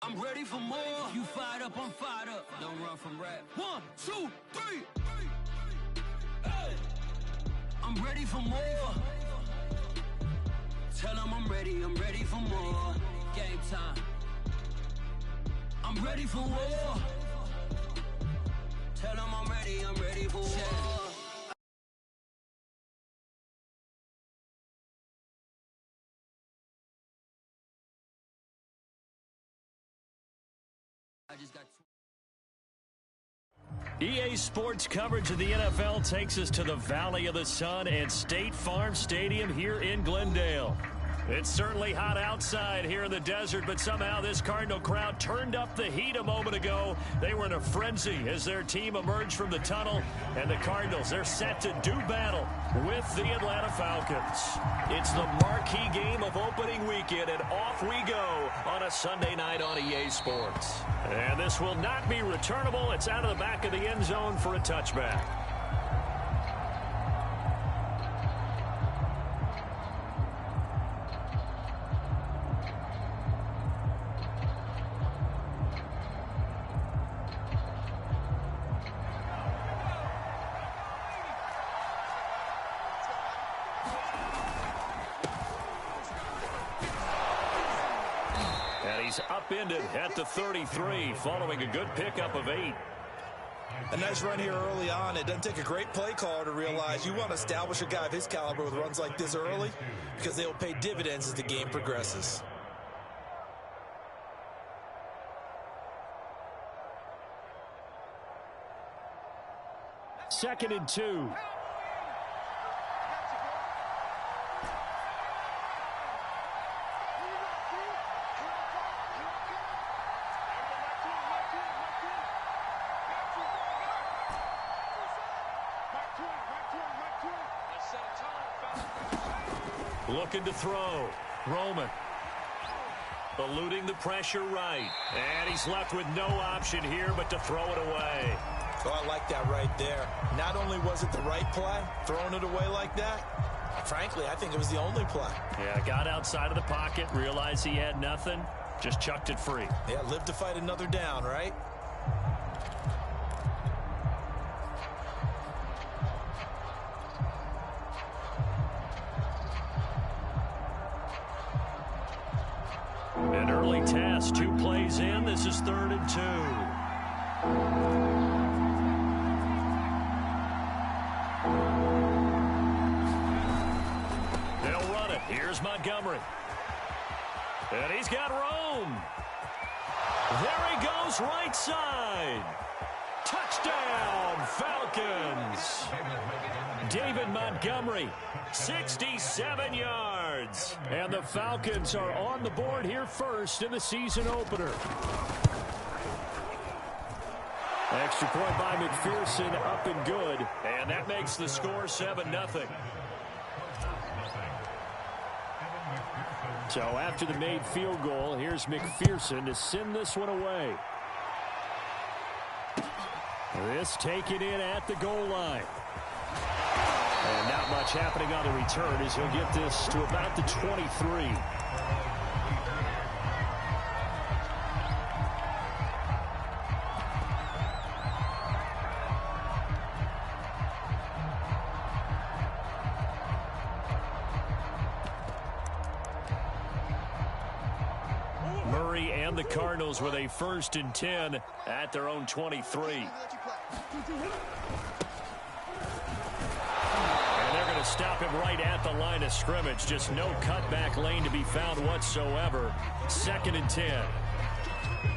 I'm ready for more. You fired up, I'm fired up. Don't run from rap. 1, 2, 3. Hey. I'm ready for more. Tell them I'm ready for more. Game time. I'm ready for war. Tell them I'm ready for war. I just got EA Sports coverage of the NFL takes us to the Valley of the Sun and State Farm Stadium here in Glendale. It's certainly hot outside here in the desert, but somehow this Cardinal crowd turned up the heat a moment ago. They were in a frenzy as their team emerged from the tunnel, and the Cardinals, they're set to do battle with the Atlanta Falcons. It's the marquee game of opening weekend, and off we go on a Sunday night on EA Sports. And this will not be returnable. It's out of the back of the end zone for a touchback. He's upended at the 33 following a good pickup of 8. A nice run here early on. It doesn't take a great play caller to realize you want to establish a guy of his caliber with runs like this early because they will pay dividends as the game progresses. Second and 2. Looking to throw. Roman. Eluding the pressure right. And he's left with no option here but to throw it away. Oh, I like that right there. Not only was it the right play, throwing it away like that, frankly, I think it was the only play. Yeah, got outside of the pocket, realized he had nothing, just chucked it free. Yeah, live to fight another down, right? An early test, 2 plays in. This is 3rd and 2. They'll run it. Here's Montgomery. And he's got Rome. There he goes, right side. Touchdown, Falcons. David Montgomery, 67 yards. And the Falcons are on the board here first in the season opener. Extra point by McPherson, up and good. And that makes the score 7-0. So after the made field goal, here's McPherson to send this one away. This taken in at the goal line. And not much happening on the return as he'll get this to about the 23. Murray and the Cardinals with a 1st and 10 at their own 23. Stop him right at the line of scrimmage. Just no cutback lane to be found whatsoever. 2nd and 10.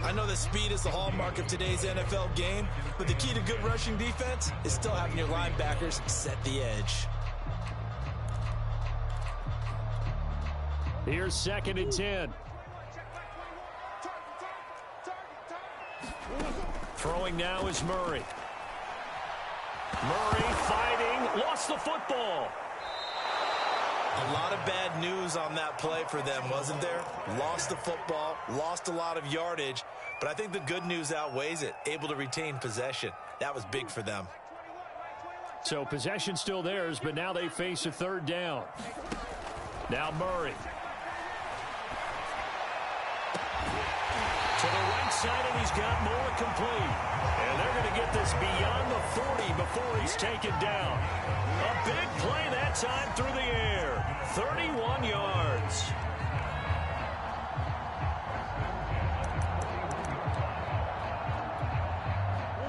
I know that speed is the hallmark of today's NFL game, but the key to good rushing defense is still having your linebackers set the edge. Here's 2nd and 10. Throwing now is Murray. Murray fighting, lost the football. A lot of bad news on that play for them, wasn't there? Lost the football, lost a lot of yardage, but I think the good news outweighs it. Able to retain possession. That was big for them. So possession still theirs, but now they face a 3rd down. Now Murray. To the right side, and he's got more complete. And they're going to get this beyond the 40 before he's taken down. A big play that time through the air. 31 yards.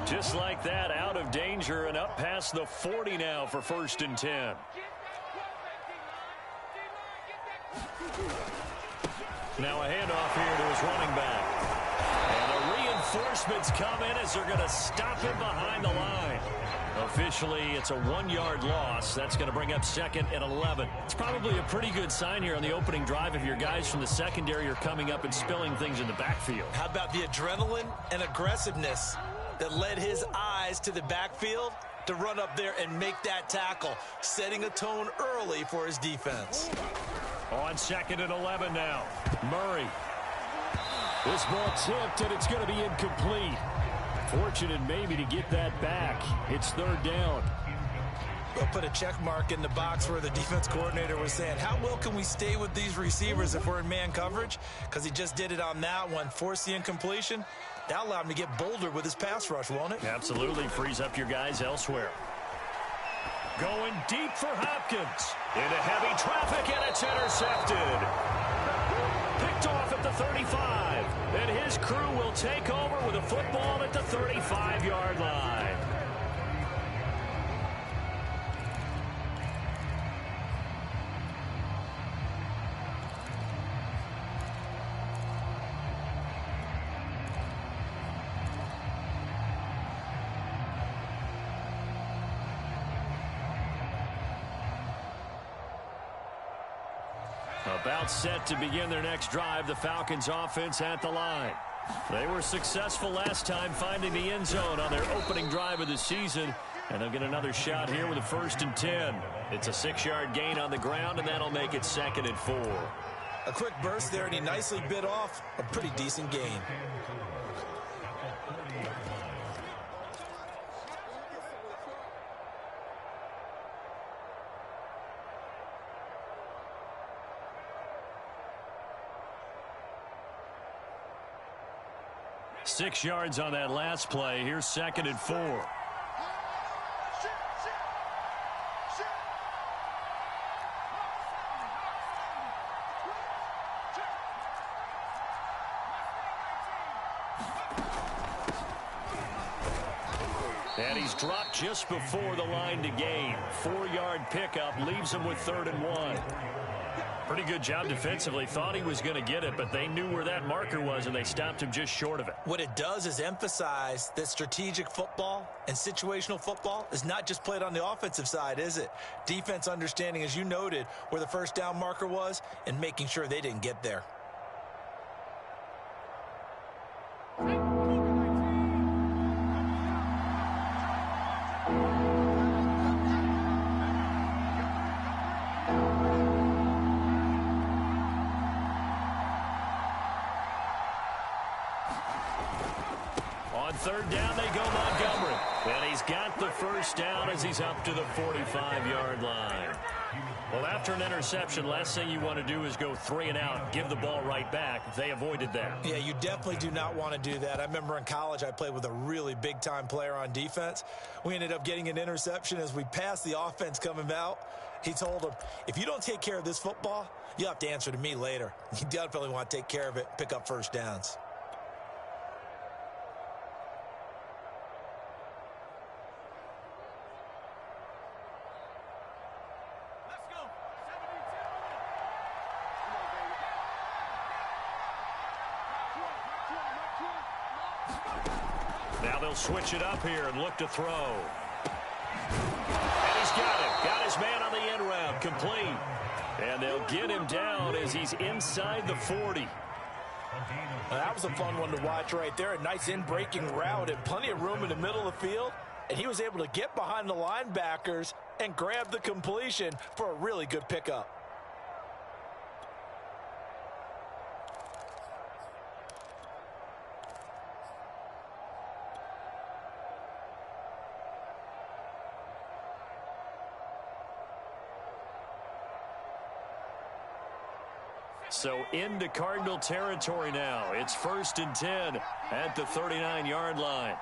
Just like that, out of danger and up past the 40 now for 1st and 10. Now a handoff here to his running back. And the reinforcements come in as they're going to stop him behind the line. Officially, it's a 1-yard loss. That's going to bring up 2nd and 11. It's probably a pretty good sign here on the opening drive if your guys from the secondary are coming up and spilling things in the backfield. How about the adrenaline and aggressiveness that led his eyes to the backfield to run up there and make that tackle, setting a tone early for his defense. On 2nd and 11 now. Murray. This ball tipped, and it's going to be incomplete. Fortunate maybe to get that back. It's 3rd down. We'll put a check mark in the box where the defense coordinator was saying, how well can we stay with these receivers if we're in man coverage? Because he just did it on that one, forced the incompletion. That'll allow him to get bolder with his pass rush, won't it? Absolutely. Frees up your guys elsewhere. Going deep for Hopkins. Into heavy traffic, and it's intercepted. Picked off at the 35. And his crew will take over with a football at the 35-yard line. About set to begin their next drive, the Falcons offense at the line. They were successful last time finding the end zone on their opening drive of the season, and they'll get another shot here with a 1st and 10. It's a 6-yard gain on the ground, and that'll make it 2nd and 4. A quick burst there, and he nicely bit off a pretty decent gain. Six yards on that last play. Here's 2nd and 4. And he's dropped just before the line to gain. 4-yard pickup leaves him with 3rd and 1. Pretty good job defensively. Thought he was going to get it, but they knew where that marker was, and they stopped him just short of it. What it does is emphasize that strategic football and situational football is not just played on the offensive side, is it? Defense understanding, as you noted, where the 1st down marker was and making sure they didn't get there. On 3rd down, they go Montgomery. And he's got the 1st down as he's up to the 45-yard line. Well, after an interception, last thing you want to do is go 3 and out, give the ball right back. They avoided that. Yeah, you definitely do not want to do that. I remember in college I played with a really big-time player on defense. We ended up getting an interception as we passed the offense coming out. He told him, if you don't take care of this football, you'll have to answer to me later. You definitely want to take care of it, pick up 1st downs. Now they'll switch it up here and look to throw. And he's got it. Got his man on the end route. Complete. And they'll get him down as he's inside the 40. That was a fun one to watch right there. A nice in-breaking route and plenty of room in the middle of the field. And he was able to get behind the linebackers and grab the completion for a really good pickup. So into Cardinal territory now. It's 1st and 10 at the 39-yard line.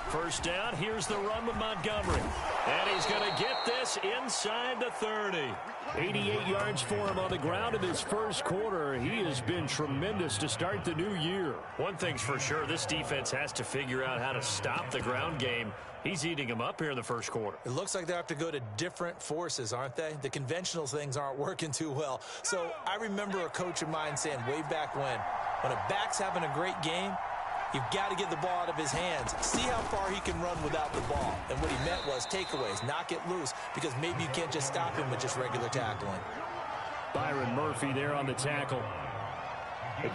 First down, here's the run with Montgomery. And he's going to get this inside the 30. 88 yards for him on the ground in his first quarter. He has been tremendous to start the new year. One thing's for sure, this defense has to figure out how to stop the ground game. He's eating them up here in the first quarter. It looks like they have to go to different forces, aren't they? The conventional things aren't working too well. So I remember a coach of mine saying way back when a back's having a great game, you've got to get the ball out of his hands. See how far he can run without the ball. And what he meant was takeaways, knock it loose, because maybe you can't just stop him with just regular tackling. Byron Murphy there on the tackle.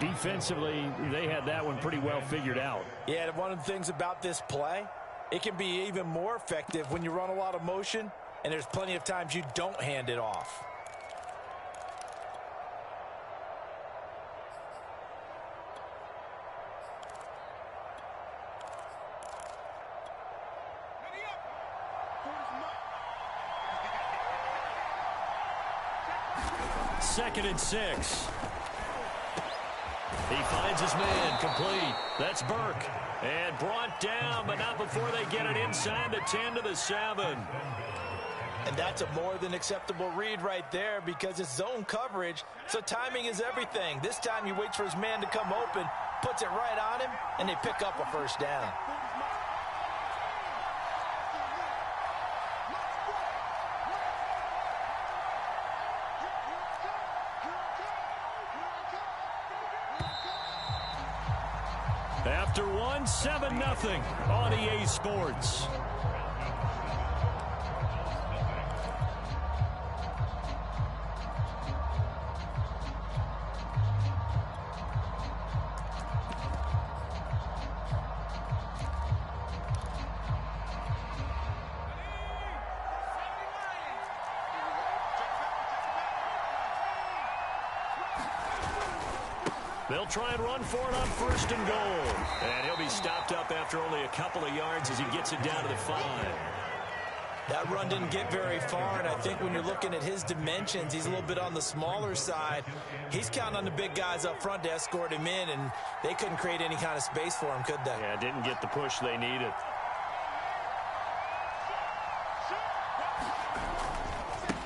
Defensively, they had that one pretty well figured out. Yeah, one of the things about this play, it can be even more effective when you run a lot of motion, and there's plenty of times you don't hand it off. Second and 6. He finds his man, complete. That's Burke. And brought down, but not before they get it inside the 10 to the 7. And that's a more than acceptable read right there because it's zone coverage, so timing is everything. This time he waits for his man to come open, puts it right on him, and they pick up a first down. After one, 7-0 on EA Sports. They'll try and run for it on 1st and goal. And he'll be stopped up after only a couple of yards as he gets it down to the 5. That run didn't get very far, and I think when you're looking at his dimensions, he's a little bit on the smaller side. He's counting on the big guys up front to escort him in, and they couldn't create any kind of space for him, could they? Yeah, didn't get the push they needed.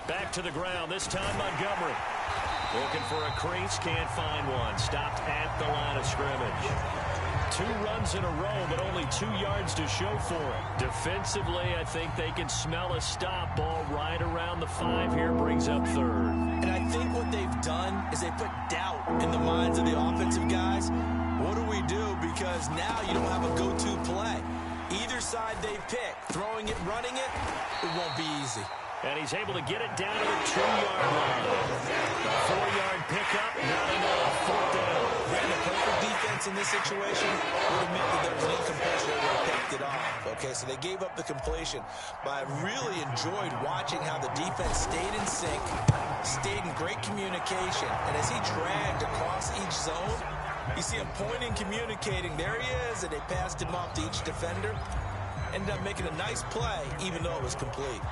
Back to the ground, this time Montgomery. Looking for a crease, can't find one. Stopped at the line of scrimmage. 2 runs in a row, but only 2 yards to show for it. Defensively, I think they can smell a stop. Ball right around the 5 here, brings up 3rd. And I think what they've done is they put doubt in the minds of the offensive guys. What do we do? Because now you don't have a go-to play. Either side they pick, throwing it, running it, it won't be easy. And he's able to get it down to the 2-yard line. A 4-yard pickup, not enough. 4th down. Ran a perfect defense in this situation. Would have meant that there was an incompletion. They would have picked it off. Okay, so they gave up the completion. But I really enjoyed watching how the defense stayed in sync, stayed in great communication. And as he dragged across each zone, you see him pointing, communicating. There he is, and they passed him off to each defender. Ended up making a nice play, even though it was complete.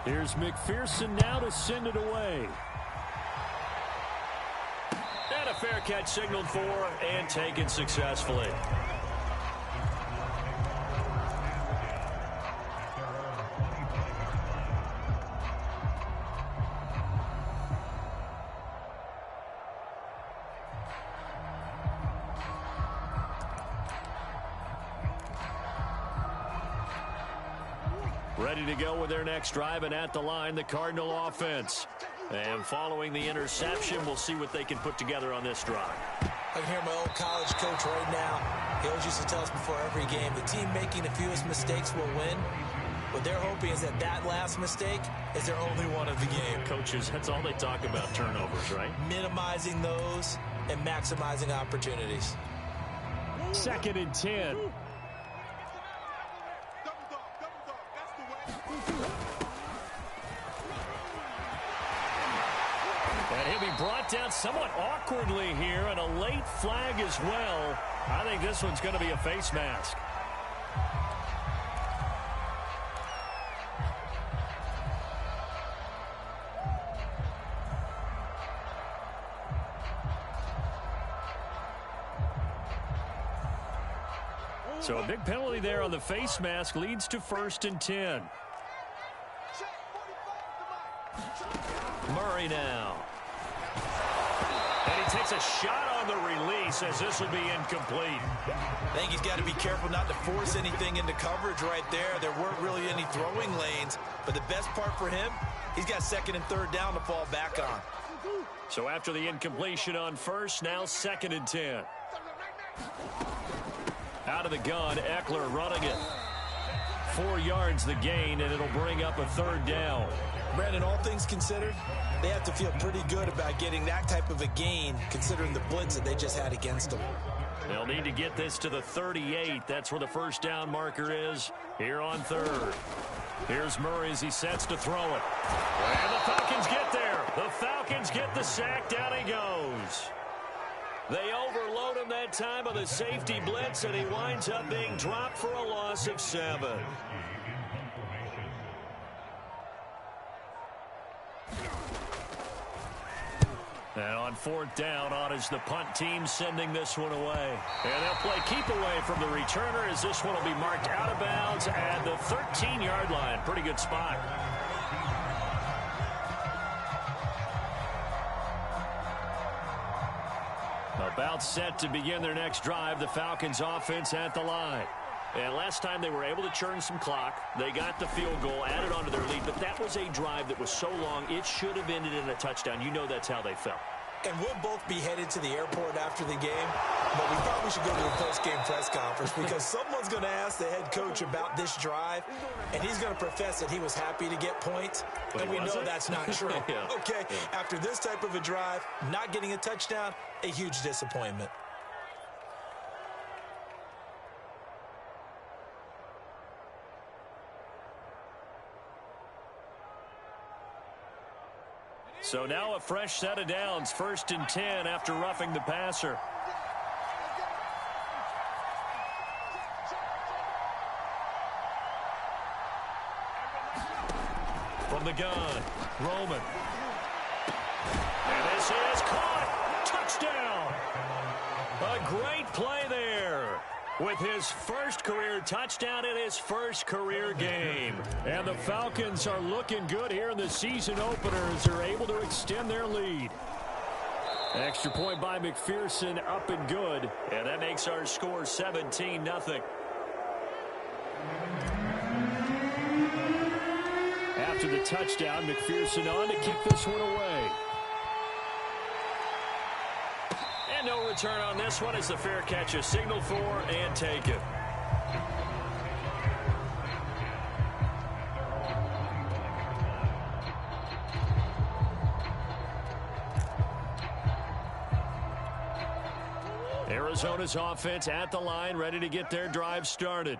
Here's McPherson now to send it away. And a fair catch signaled for and taken successfully. Ready to go with their next drive, and at the line, the Cardinal offense. And following the interception, we'll see what they can put together on this drive. I can hear my old college coach right now. He always used to tell us before every game, the team making the fewest mistakes will win. What they're hoping is that that last mistake is their only one of the game. Coaches, that's all they talk about, turnovers, right? Minimizing those and maximizing opportunities. 2nd and 10. And he'll be brought down somewhat awkwardly here, and a late flag as well. I think this one's going to be a face mask. So a big penalty there on the face mask leads to 1st and 10. Murray now. And he takes a shot on the release as this will be incomplete. I think he's got to be careful not to force anything into coverage right there. There weren't really any throwing lanes, but the best part for him, he's got 2nd and 3rd down to fall back on. So after the incompletion on 1st, now 2nd and 10. Out of the gun, Eckler running it. 4 yards the gain, and it'll bring up a 3rd down. Brandon, all things considered, they have to feel pretty good about getting that type of a gain, considering the blitz that they just had against them. They'll need to get this to the 38. That's where the 1st down marker is here on 3rd. Here's Murray as he sets to throw it. And the Falcons get there. The Falcons get the sack. Down he goes. They overload him that time on the safety blitz, and he winds up being dropped for a loss of 7. And on 4th down, on is the punt team sending this one away. And they'll play keep away from the returner as this one will be marked out of bounds at the 13-yard line. Pretty good spot. About set to begin their next drive, the Falcons offense at the line. And last time they were able to churn some clock. They got the field goal, added on to their lead, but that was a drive that was so long, it should have ended in a touchdown. You know that's how they felt. And we'll both be headed to the airport after the game, but we probably should go to the post-game press conference because someone's going to ask the head coach about this drive, and he's going to profess that he was happy to get points, and we know that's not true. Yeah. Okay, yeah. After this type of a drive, not getting a touchdown, a huge disappointment. So now a fresh set of downs, 1st and 10 after roughing the passer. From the gun, Roman. And this is caught. Touchdown. A great play there. With his 1st career touchdown in his 1st career game. And the Falcons are looking good here in the season opener as they're able to extend their lead. Extra point by McPherson, up and good. And that makes our score 17-0. After the touchdown, McPherson on to kick this one away. And no return on this one as the fair catch is signaled for and taken. Arizona's offense at the line, ready to get their drive started.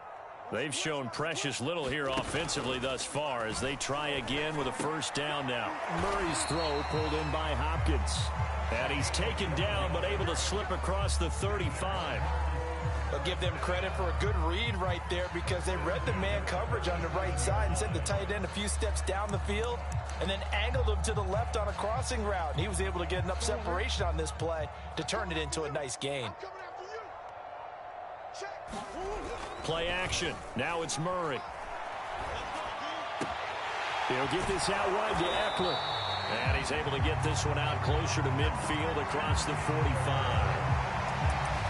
They've shown precious little here offensively thus far as they try again with a 1st down now. Murray's throw pulled in by Hopkins. And he's taken down but able to slip across the 35. I'll give them credit for a good read right there because they read the man coverage on the right side and sent the tight end a few steps down the field and then angled him to the left on a crossing route. And he was able to get enough separation on this play to turn it into a nice gain. Play action. Now it's Murray. He'll get this out wide to Eckler. And he's able to get this one out closer to midfield across the 45.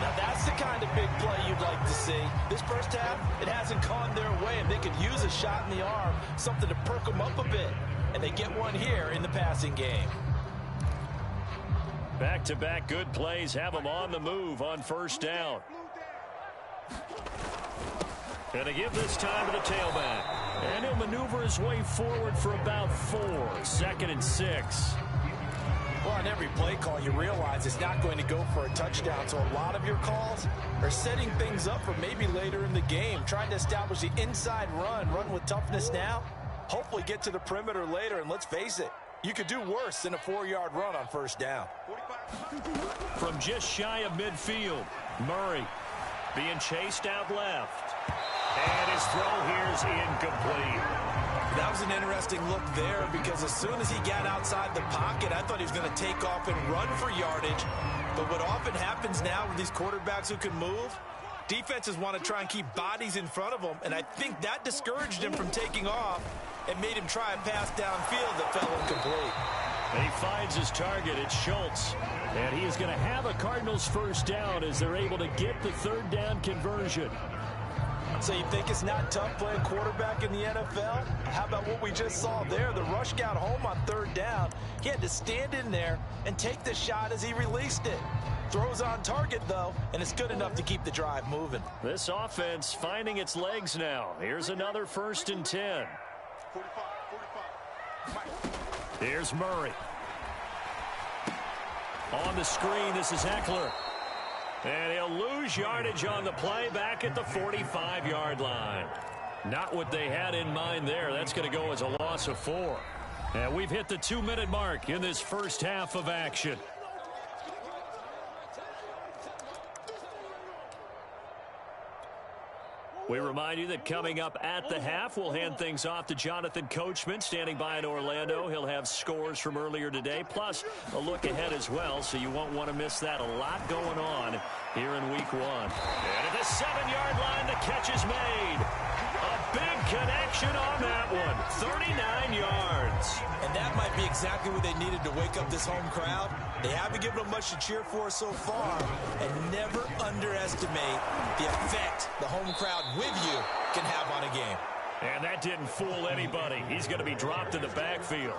Now that's the kind of big play you'd like to see. This 1st half, it hasn't gone their way, and they could use a shot in the arm, something to perk them up a bit. And they get one here in the passing game. Back-to-back good plays have them on the move on 1st down. And they give this time to the tailback. And he'll maneuver his way forward for about 4. 2nd and 6. Well, on every play call, you realize it's not going to go for a touchdown. So a lot of your calls are setting things up for maybe later in the game, trying to establish the inside run with toughness now, hopefully get to the perimeter later. And let's face it, you could do worse than a 4-yard run on 1st down. From just shy of midfield, Murray being chased out left. And his throw here is incomplete. That was an interesting look there because as soon as he got outside the pocket, I thought he was going to take off and run for yardage. But what often happens now with these quarterbacks who can move, Defenses want to try and keep bodies in front of them, and I think that discouraged him from taking off and made him try a pass downfield that fell incomplete. And he finds his target. It's Schultz. And he is going to have a Cardinals first down as they're able to get the third down conversion. So you think it's not tough playing quarterback in the NFL? How about what we just saw there? The rush got home on third down. He had to stand in there and take the shot as he released it. Throws on target, though, and it's good enough to keep the drive moving. This offense finding its legs now. Here's another 1st and 10. Here's Murray. On the screen, this is Eckler. And he'll lose yardage on the play back at the 45-yard line. Not what they had in mind there. That's going to go as a loss of 4. And we've hit the 2-minute mark in this first half of action. We remind you that coming up at the half, we'll hand things off to Jonathan Coachman, standing by in Orlando. He'll have scores from earlier today, plus a look ahead as well, so you won't want to miss that. A lot going on here in Week 1. And at the 7-yard line, the catch is made. A big connection on that one, 39 yards. And that might be exactly what they needed to wake up this home crowd. They haven't given them much to cheer for so far, and never underestimate the effect the home crowd with you can have on a game. And that didn't fool anybody. He's going to be dropped in the backfield.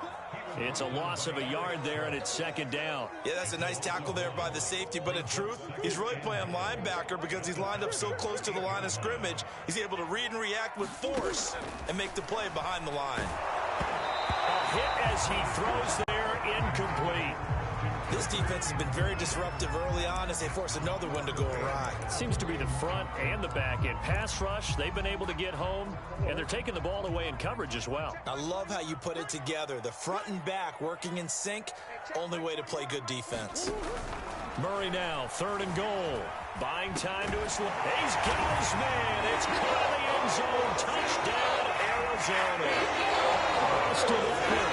It's a loss of a yard there, and it's 2nd down. Yeah, that's a nice tackle there by the safety, but in truth, he's really playing linebacker because he's lined up so close to the line of scrimmage. He's able to read and react with force and make the play behind the line. A hit as he throws there, incomplete. This defense has been very disruptive early on as they force another one to go awry. Seems to be the front and the back end. Pass rush, they've been able to get home, and they're taking the ball away in coverage as well. I love how you put it together. The front and back working in sync, only way to play good defense. Murray now, 3rd and goal. Buying time to his left. He's got his man. It's caught in the end zone. Touchdown, Arizona. Austin Eckler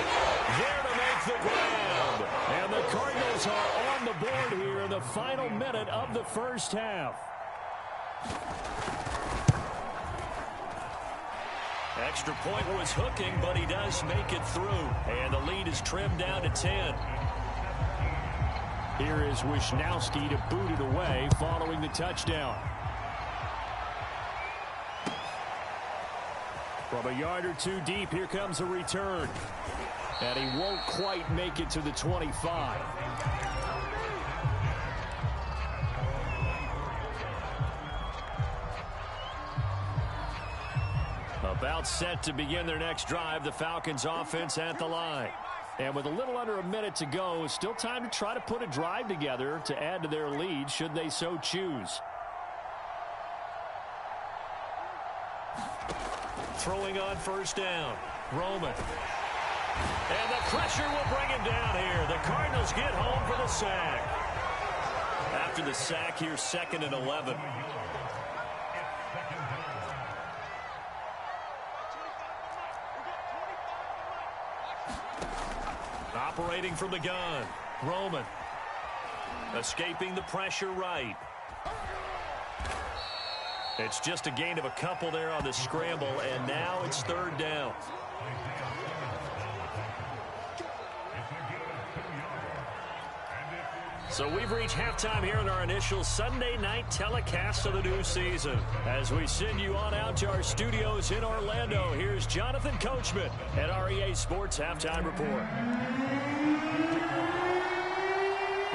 there to make the grab. And the Cardinals are on the board here in the final minute of the first half. Extra point was hooking, but he does make it through. And the lead is trimmed down to 10. Here is Wisnowski to boot it away following the touchdown. From a yard or two deep, here comes a return. And he won't quite make it to the 25. About set to begin their next drive, the Falcons offense at the line. And with a little under a minute to go, still time to try to put a drive together to add to their lead should they so choose. Throwing on first down, Roman. And the pressure will bring him down here. The Cardinals get home for the sack. After the sack, here's 2nd and 11. Operating from the gun, Roman. Escaping the pressure right. It's just a gain of a couple there on the scramble, and now it's 3rd down. So we've reached halftime here in our initial Sunday night telecast of the new season. As we send you on out to our studios in Orlando, here's Jonathan Coachman at REA Sports Halftime Report.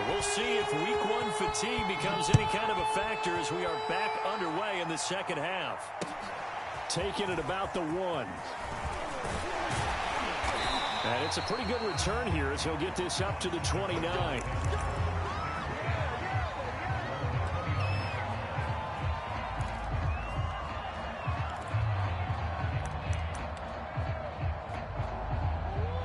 We'll see if Week 1 fatigue becomes any kind of a factor as we are back underway in the second half. Taking it about the 1. And it's a pretty good return here as he'll get this up to the 29.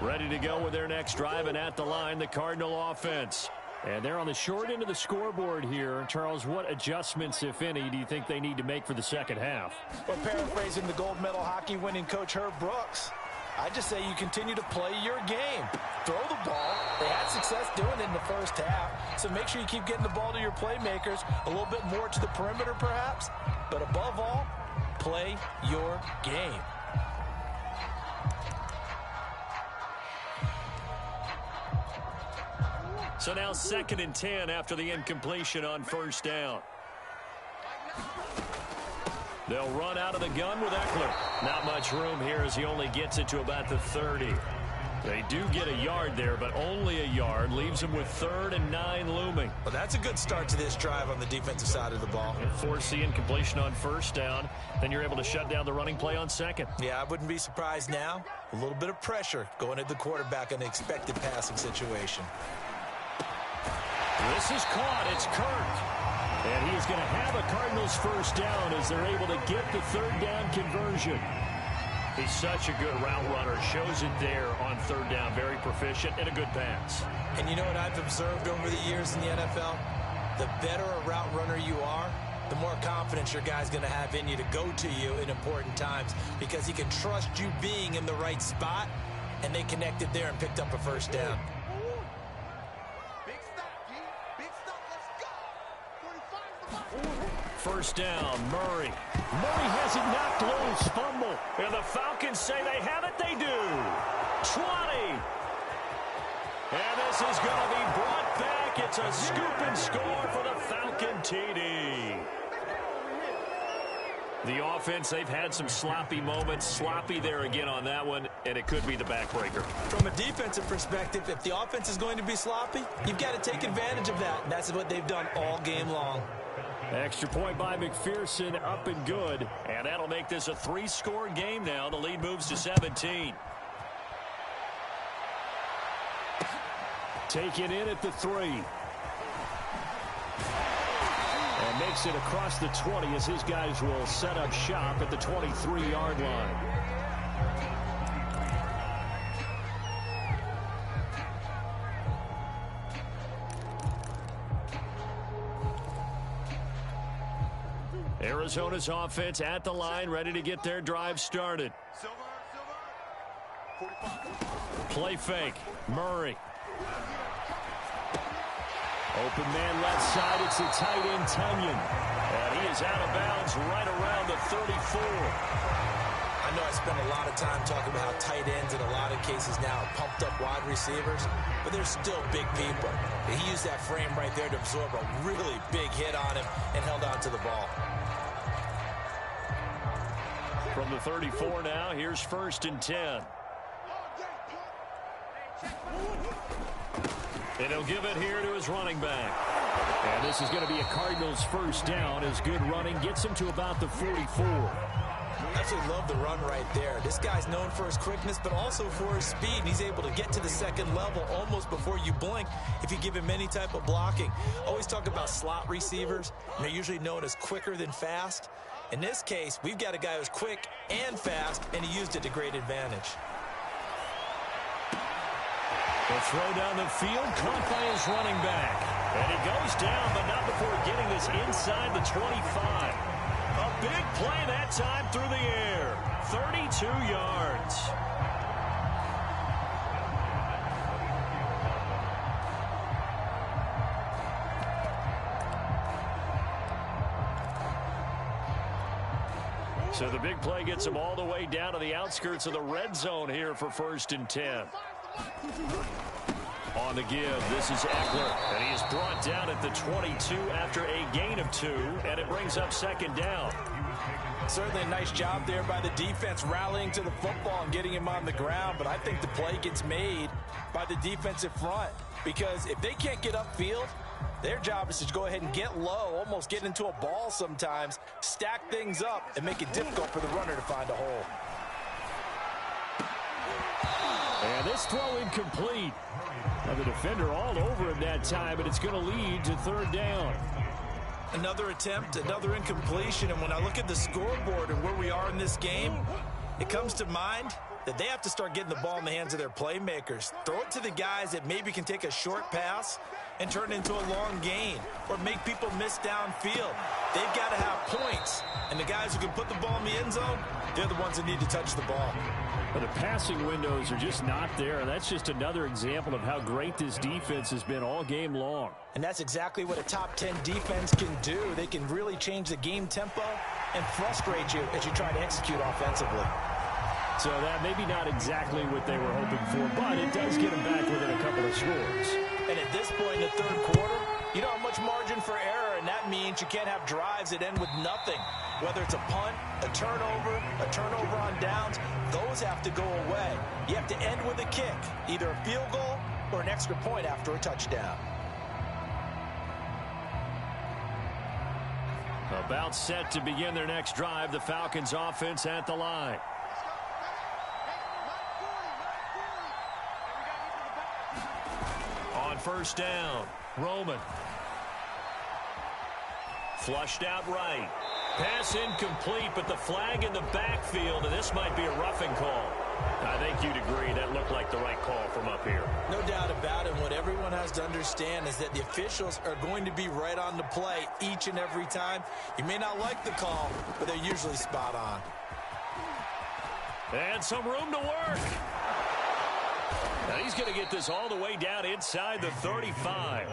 Ready to go with their next drive, and at the line, the Cardinal offense. And they're on the short end of the scoreboard here. Charles, what adjustments, if any, do you think they need to make for the second half? Well, paraphrasing the gold medal hockey winning coach Herb Brooks, I just say you continue to play your game. Throw the ball. They had success doing it in the first half, so make sure you keep getting the ball to your playmakers, a little bit more to the perimeter perhaps, but above all, play your game. So now 2nd and 10 after the incompletion on first down. They'll run out of the gun with Eckler. Not much room here as he only gets it to about the 30. They do get a yard there, but only a yard. Leaves them with 3rd and 9 looming. Well, that's a good start to this drive on the defensive side of the ball. Force the incompletion on first down. Then you're able to shut down the running play on 2nd. Yeah, I wouldn't be surprised now. A little bit of pressure going at the quarterback in an expected passing situation. This is caught. It's Kirk. And he's going to have a Cardinals first down as they're able to get the 3rd down conversion. He's such a good route runner. Shows it there on 3rd down. Very proficient and a good pass. And you know what I've observed over the years in the NFL? The better a route runner you are, the more confidence your guy's going to have in you to go to you in important times because he can trust you being in the right spot, and they connected there and picked up a first down. First down, Murray. Murray has it knocked loose, fumble. And the Falcons say they have it, they do. 20. And this is going to be brought back. It's a scoop and score for the Falcon TD. The offense, they've had some sloppy moments. Sloppy there again on that one, and it could be the backbreaker. From a defensive perspective, if the offense is going to be sloppy, you've got to take advantage of that. And that's what they've done all game long. Extra point by McPherson, up and good. And that'll make this a 3-score game now. The lead moves to 17. Taken in at the 3. And makes it across the 20 as his guys will set up shop at the 23-yard line. Arizona's offense at the line, ready to get their drive started. Play fake. Murray. Open man left side. It's the tight end, Tunyon. And he is out of bounds right around the 34. I know I spend a lot of time talking about how tight ends in a lot of cases now are pumped up wide receivers, but they're still big people. He used that frame right there to absorb a really big hit on him and held on to the ball. From the 34 now, here's 1st and 10. And he'll give it here to his running back. And this is going to be a Cardinals first down as good running gets him to about the 44. I absolutely love the run right there. This guy's known for his quickness, but also for his speed. He's able to get to the 2nd level almost before you blink if you give him any type of blocking. Always talk about slot receivers. They're usually known as quicker than fast. In this case, we've got a guy who's quick and fast, and he used it to great advantage. The throw down the field, caught by his running back. And he goes down, but not before getting this inside the 25. A big play that time through the air. 32 yards. So the big play gets him all the way down to the outskirts of the red zone here for 1st and 10. On the give, this is Eckler, and he is brought down at the 22 after a gain of 2, and it brings up 2nd down. Certainly a nice job there by the defense rallying to the football and getting him on the ground, but I think the play gets made by the defensive front because if they can't get upfield, their job is to go ahead and get low, almost get into a ball sometimes, stack things up, and make it difficult for the runner to find a hole. And this throw incomplete. Now the defender all over him that time, but it's going to lead to 3rd down. Another attempt, another incompletion, and when I look at the scoreboard and where we are in this game, it comes to mind that they have to start getting the ball in the hands of their playmakers. Throw it to the guys that maybe can take a short pass and turn it into a long gain or make people miss downfield. They've got to have points, and the guys who can put the ball in the end zone, they're the ones that need to touch the ball. But the passing windows are just not there, and that's just another example of how great this defense has been all game long. And that's exactly what a top 10 defense can do. They can really change the game tempo and frustrate you as you try to execute offensively. So that maybe not exactly what they were hoping for, but it does get them back within a couple of scores. And at this point in the third quarter, you don't have much margin for error, and that means you can't have drives that end with nothing. Whether it's a punt, a turnover on downs, those have to go away. You have to end with a kick, either a field goal or an extra point after a touchdown. About set to begin their next drive, the Falcons offense at the line. On first down, Roman. Flushed out right. Pass incomplete, but the flag in the backfield, and this might be a roughing call. I think you'd agree that looked like the right call from up here. No doubt about it. What everyone has to understand is that the officials are going to be right on the play each and every time. You may not like the call, but they're usually spot on. And some room to work. Now he's going to get this all the way down inside the 35.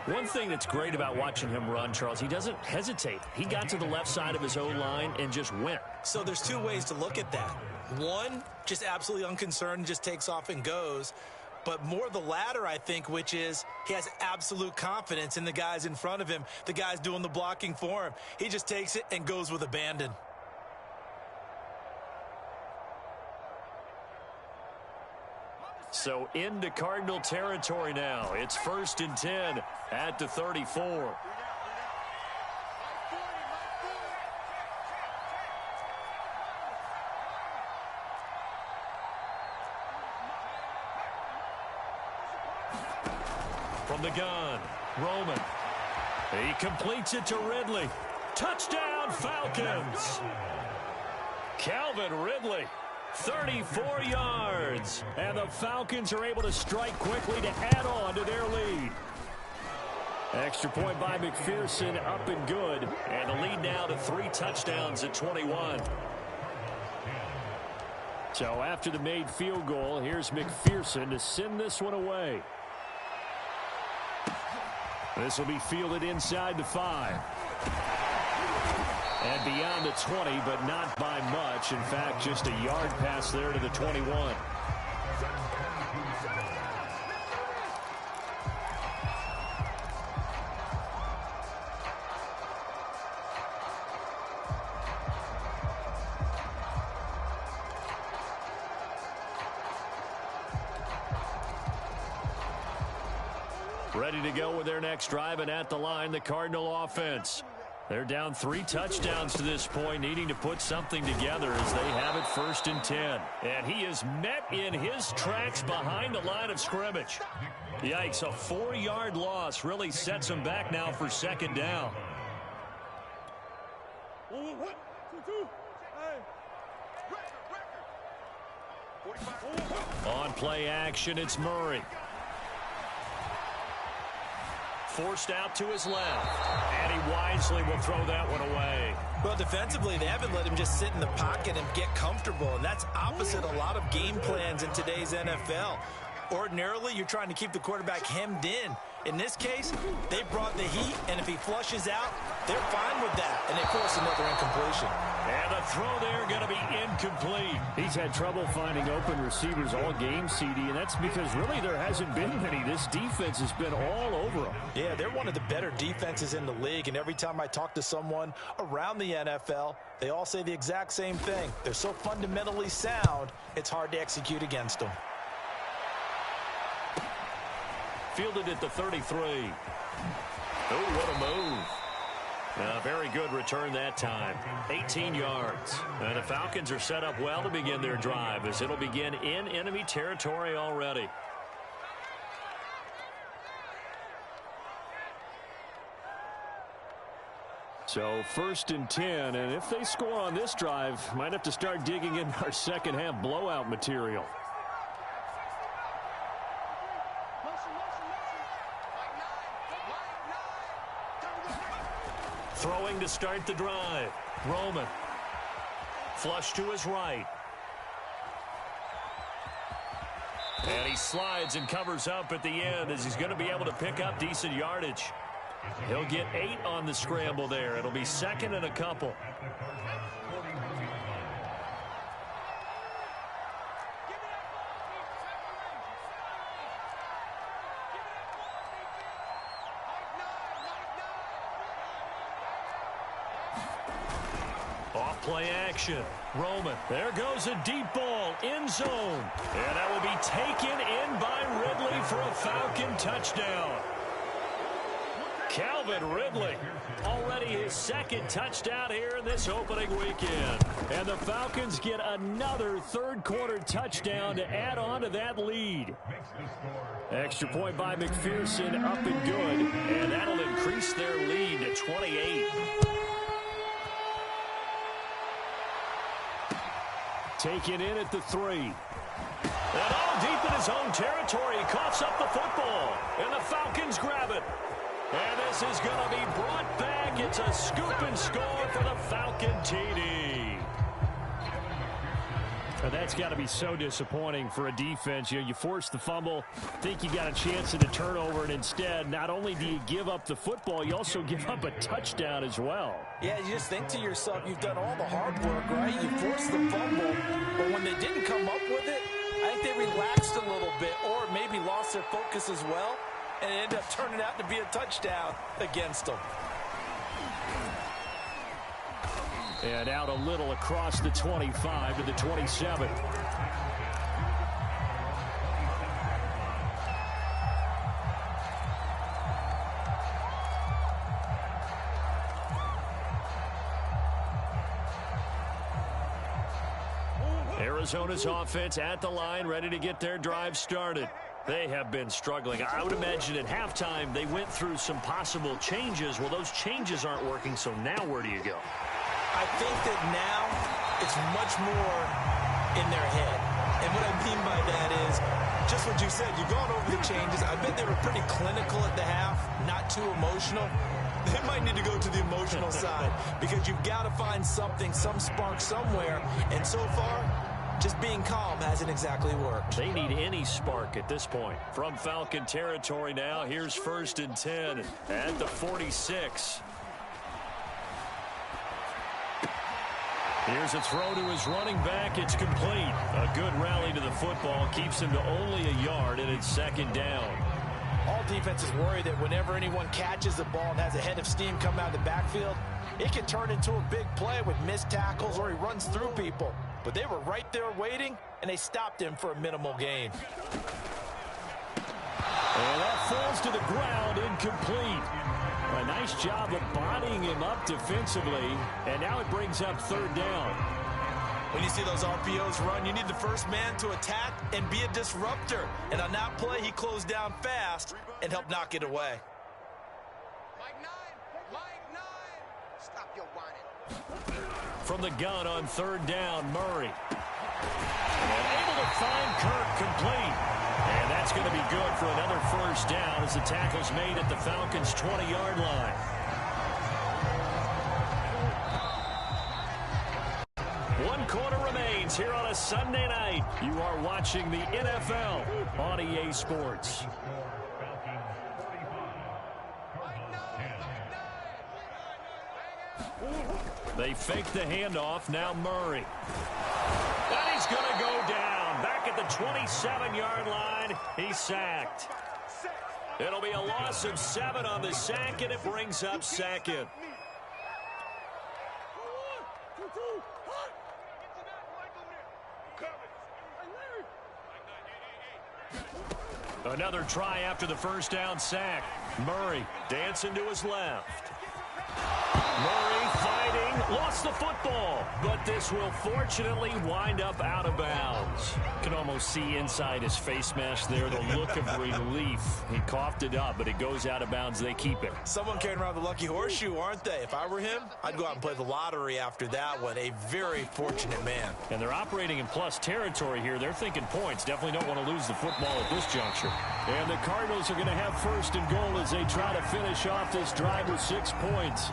One thing that's great about watching him run, Charles, he doesn't hesitate. He got to the left side of his O-line and just went. So there's two ways to look at that. One, just absolutely unconcerned, just takes off and goes. But more the latter, I think, which is he has absolute confidence in the guys in front of him, the guys doing the blocking for him. He just takes it and goes with abandon. So into Cardinal territory now. It's 1st and 10 at the 34. From the gun, Roman. He completes it to Ridley. Touchdown, Falcons! Calvin Ridley. 34 yards, and the Falcons are able to strike quickly to add on to their lead. Extra point by McPherson, up and good, and the lead now to 3 touchdowns at 21. So after the made field goal, here's McPherson to send this one away. This will be fielded inside the 5. And beyond the 20, but not by much. In fact, just a yard pass there to the 21. Ready to go with their next drive, and at the line, the Cardinal offense. They're down 3 touchdowns to this point, needing to put something together as they have it 1st and 10. And he is met in his tracks behind the line of scrimmage. Yikes, a 4-yard loss really sets him back now for 2nd down. On play action, it's Murray. Forced out to his left, and he wisely will throw that one away. Well, defensively, they haven't let him just sit in the pocket and get comfortable, and that's opposite a lot of game plans in today's NFL. Ordinarily, you're trying to keep the quarterback hemmed in. In this case, they brought the heat, and if he flushes out, they're fine with that, and they force another incompletion. And the throw there going to be incomplete. He's had trouble finding open receivers all game, CD, and that's because really there hasn't been many. This defense has been all over them. Yeah, they're one of the better defenses in the league, and every time I talk to someone around the NFL, they all say the exact same thing. They're so fundamentally sound, it's hard to execute against them. Fielded at the 33. Oh, what a move. Very good return that time. 18 yards. And the Falcons are set up well to begin their drive as it'll begin in enemy territory already. So 1st and 10, and if they score on this drive, might have to start digging in our second half blowout material. Throwing to start the drive. Roman. Flush to his right. And he slides and covers up at the end as he's going to be able to pick up decent yardage. He'll get 8 on the scramble there. It'll be 2nd and a couple. Off-play action. Roman. There goes a deep ball. End zone. And that will be taken in by Ridley for a Falcon touchdown. Calvin Ridley, already his 2nd touchdown here in this opening weekend. And the Falcons get another third-quarter touchdown to add on to that lead. Extra point by McPherson, up and good. And that'll increase their lead to 28. Taken in at the 3. And all deep in his own territory. He coughs up the football. And the Falcons grab it. And this is going to be brought back. It's a scoop and score for the Falcon TD. And that's got to be so disappointing for a defense. You force the fumble, think you got a chance at a turnover, and instead, not only do you give up the football, you also give up a touchdown as well. Yeah, you just think to yourself, you've done all the hard work, right? You forced the fumble, but when they didn't come up with it, I think they relaxed a little bit or maybe lost their focus as well, and it ended up turning out to be a touchdown against them. And out a little across the 25 to the 27. Arizona's offense at the line, ready to get their drive started. They have been struggling. I would imagine at halftime they went through some possible changes. Well, those changes aren't working, so now where do you go? I think that now it's much more in their head. And what I mean by that is just what you said. You've gone over the changes. I bet they were pretty clinical at the half, not too emotional. They might need to go to the emotional side because you've got to find something, some spark somewhere. And so far, just being calm hasn't exactly worked. They need any spark at this point. From Falcon territory now, here's 1st and 10 at the 46. Here's a throw to his running back. It's complete. A good rally to the football keeps him to only a yard, and it's 2nd down. All defenses worry that whenever anyone catches the ball and has a head of steam come out of the backfield, it can turn into a big play with missed tackles or he runs through people. But they were right there waiting, and they stopped him for a minimal gain. And that falls to the ground, incomplete. A nice job of bodying him up defensively, and now it brings up 3rd down. When you see those RPOs run, you need the first man to attack and be a disruptor. And on that play, he closed down fast and helped knock it away. Mike 9, stop your whining. From the gun on 3rd down, Murray. And able to find Kirk complete. And that's going to be good for another 1st down as the tackle's made at the Falcons' 20-yard line. One quarter remains here on a Sunday night. You are watching the NFL on EA Sports. They fake the handoff. Now Murray. And he's going to go down. Back at the 27-yard line. He's sacked. It'll be a loss of 7 on the sack, and it brings up 2nd. Another try after the 1st down sack. Murray dancing to his left. Murray fighting, Lost the football, but this will fortunately wind up out of bounds. You can almost see inside his face mask there the look of relief. He coughed it up, but it goes out of bounds. They keep it. Someone carrying around the lucky horseshoe, aren't they? If I were him, I'd go out and play the lottery after that one. A very fortunate man. And they're operating in plus territory here. They're thinking points. Definitely don't want to lose the football at this juncture. And the Cardinals are going to have first and goal as they try to finish off this drive with 6 points.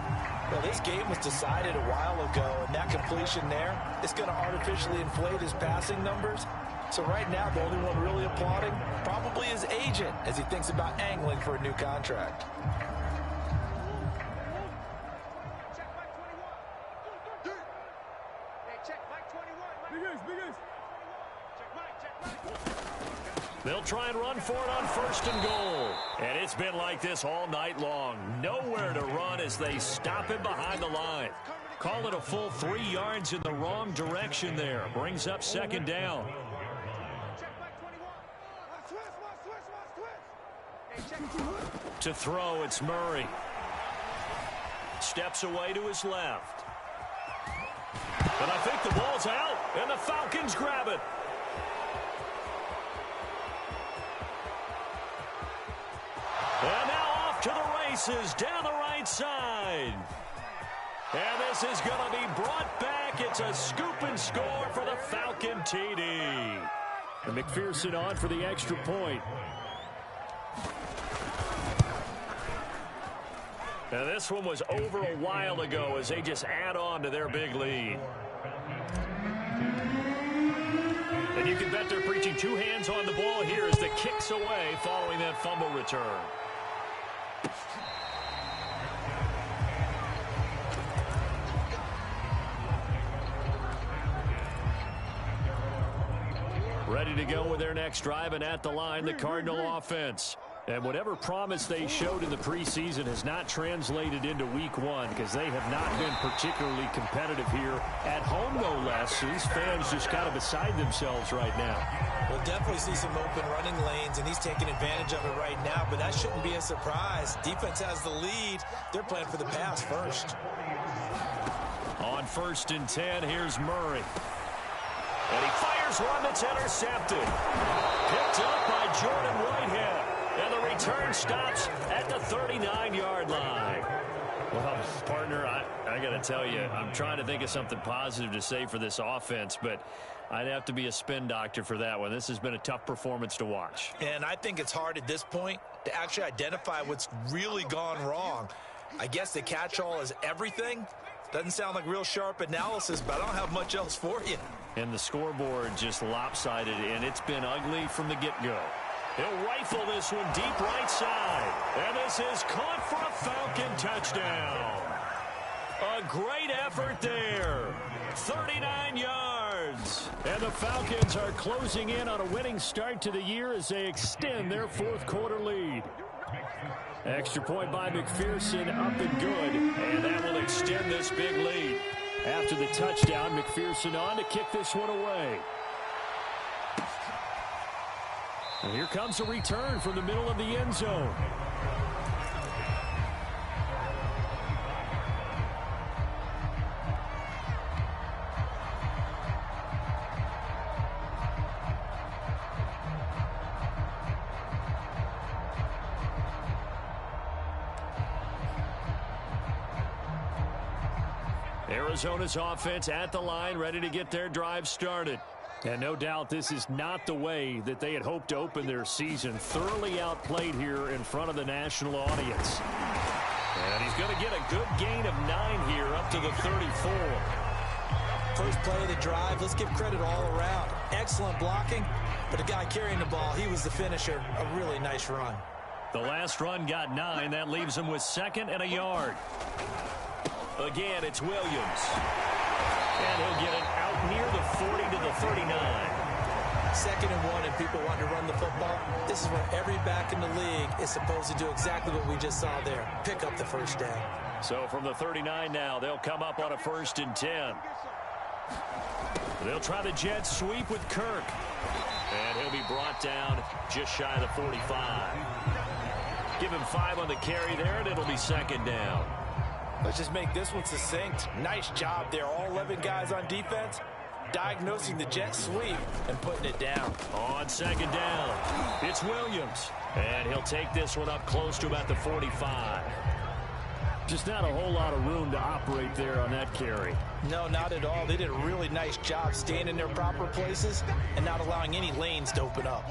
Well, this game was decided a while ago, and that completion there is going to artificially inflate his passing numbers. So right now, the only one really applauding probably his agent as he thinks about angling for a new contract. They'll try and run for it on first and goal. And it's been like this all night long. Nowhere to run as they stop him behind the line. Call it a full 3 yards in the wrong direction there. Brings up second down. To throw, it's Murray. Steps away to his left. But I think the ball's out, and the Falcons grab it. And now off to the races down the right side. And this is going to be brought back. It's a scoop and score for the Falcon TD. And McPherson on for the extra point. Now this one was over a while ago as they just add on to their big lead. And you can bet they're preaching 2 hands on the ball here as the kick's away following that fumble return. Ready to go with their next drive, and at the line, the Cardinal offense. And whatever promise they showed in the preseason has not translated into week 1 because they have not been particularly competitive here at home, no less. These fans just kind of beside themselves right now. We'll definitely see some open running lanes, and he's taking advantage of it right now, but that shouldn't be a surprise. Defense has the lead. They're playing for the pass first. On first and 10, here's Murray. And he fires one that's intercepted. Picked up by Jordan Whitehead. And the return stops at the 39-yard line. Well, partner, I got to tell you, I'm trying to think of something positive to say for this offense, but I'd have to be a spin doctor for that one. This has been a tough performance to watch. And I think it's hard at this point to actually identify what's really gone wrong. I guess the catch-all is everything. Doesn't sound like real sharp analysis, but I don't have much else for you. And the scoreboard just lopsided, and it's been ugly from the get-go. He'll rifle this one deep right side. And this is caught for a Falcon touchdown. A great effort there. 39 yards. And the Falcons are closing in on a winning start to the year as they extend their 4th quarter lead. Extra point by McPherson, up and good. And that will extend this big lead. After the touchdown, McPherson on to kick this one away. And here comes a return from the middle of the end zone. Arizona's offense at the line, ready to get their drive started. And no doubt this is not the way that they had hoped to open their season. Thoroughly outplayed here in front of the national audience. And he's going to get a good gain of 9 here up to the 34. First play of the drive, let's give credit all around. Excellent blocking, but the guy carrying the ball, he was the finisher. A really nice run. The last run got 9. That leaves him with 2nd and a yard. Again, it's Williams. And he'll get it out near the 40 to the 39. 2nd and 1, and people want to run the football. This is where every back in the league is supposed to do exactly what we just saw there. Pick up the first down. So from the 39 now, they'll come up on a 1st and 10. They'll try the jet sweep with Kirk. And he'll be brought down just shy of the 45. Give him 5 on the carry there, and it'll be 2nd down. Let's just make this one succinct. Nice job there. All 11 guys on defense diagnosing the jet sweep and putting it down. On second down, it's Williams. And he'll take this one up close to about the 45. Just not a whole lot of room to operate there on that carry. No, not at all. They did a really nice job staying in their proper places and not allowing any lanes to open up.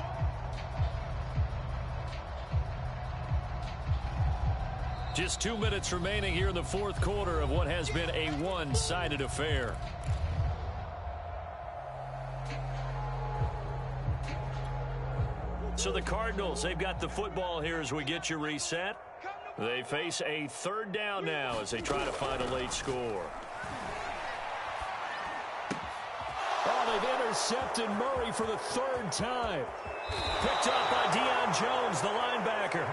Just 2 minutes remaining here in the fourth quarter of what has been a one-sided affair. So the Cardinals, they've got the football here as we get you reset. They face a third down now as they try to find a late score. Oh, they've intercepted Murray for the third time. Picked up by Deion Jones, the linebacker.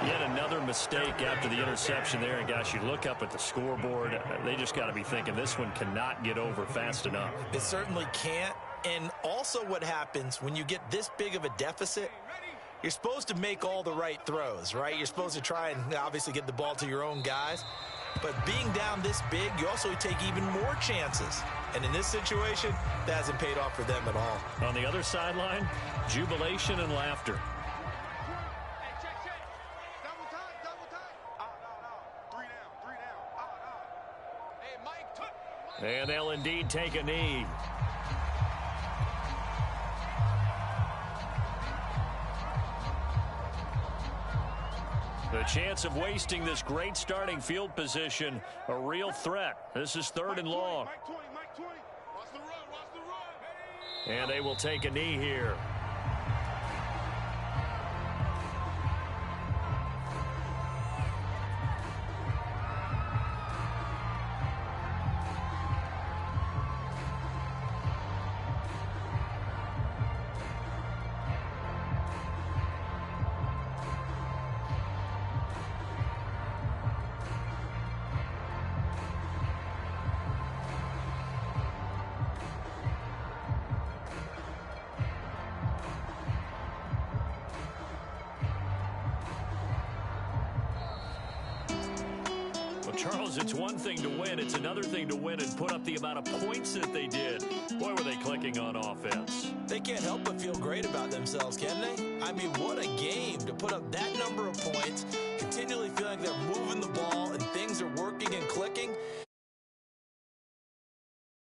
Yet another mistake after the interception there. And, gosh, you look up at the scoreboard. They just got to be thinking this one cannot get over fast enough. It certainly can't. And also what happens when you get this big of a deficit, you're supposed to make all the right throws, right? You're supposed to try and obviously get the ball to your own guys. But being down this big, you also take even more chances. And in this situation, that hasn't paid off for them at all. On the other sideline, jubilation and laughter. And they'll indeed take a knee. The chance of wasting this great starting field position, a real threat. This is third and long. And they will take a knee here. Charles, it's one thing to win. It's another thing to win and put up the amount of points that they did. Boy, were they clicking on offense. They can't help but feel great about themselves, can they? I mean, what a game to put up that number of points, continually feeling like they're moving the ball,